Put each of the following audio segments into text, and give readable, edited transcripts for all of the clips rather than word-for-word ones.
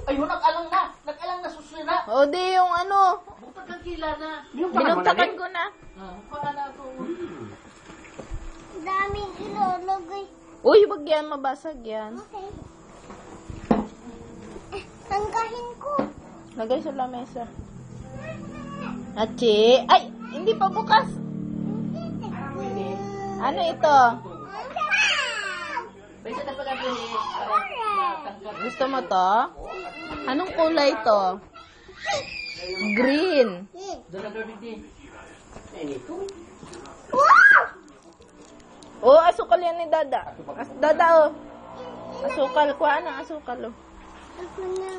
Ayun, nag-alang na. Nag-alang na susina. O, di yung ano. Bukod ng kila na. Binuntakan ko na. Pangalan ko. Daming ilologay. Uy, wag yan. Mabasag yan. Okay. Tanggahin ko. Lagay sa lamesa. Achi. Ay! Hindi pa bukas. Ano ito? Pwede na pala din Gusto mo to? Anong kulay to? Green. Oh, asukal yan ni Dada. Dada, oh. Asukal. Kuha ng asukal, oh. Ako na.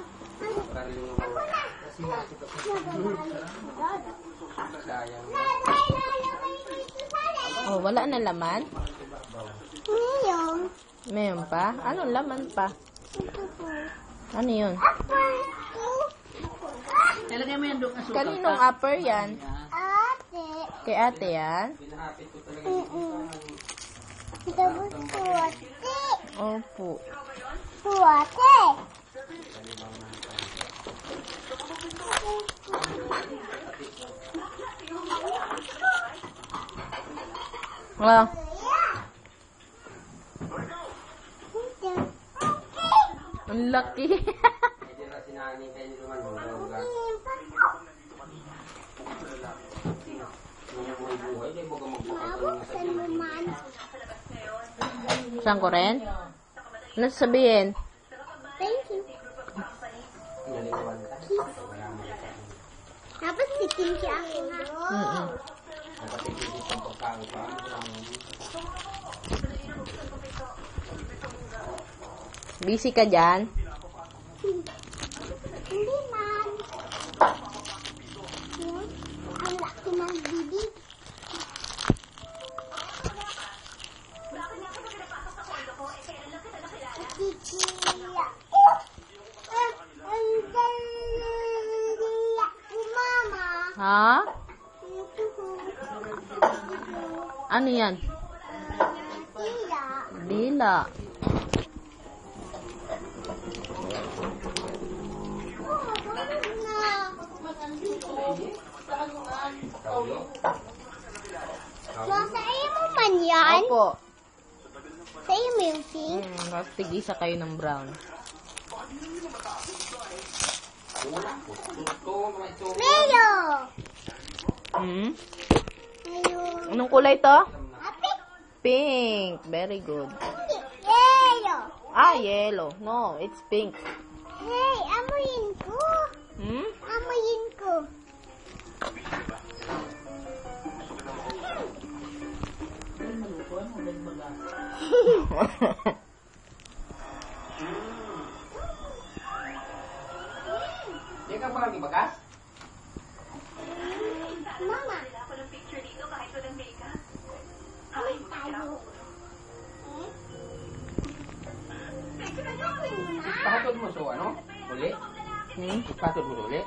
Oh, wala na laman? Ngayon. Mayroon pa? Anong laman pa? Ano yun? Talagay mo yan doon asukal. Kaninong upper yan? Ate. Kay ate yan? Tapos puwate. Opo. Puwate. Ah. Ang laki. Saan ko rin? Ano sasabihin? Thank you. Tapos sitin siya ako ha. Busy ka dyan? Hindi man. Ang laki ng bibig. Kikila. Ang daliya ko, Mama. Ha? Ano yan? Kila. Dila. So, sa iyo mo man yan? Opo. Sa iyo mo yung pink? Tapos tigisa kayo ng brown. Mayo! Hmm? Mayo. Anong kulay to? Api? Pink. Very good. Mayo! Ah, yellow. No, it's pink. Hey, amuyin ko. Hmm? Amuyin ko. Di ka ba bagas? Mama. Ay, tayo. Patod mo so ano? Uli? Hmm? Patod mo uli?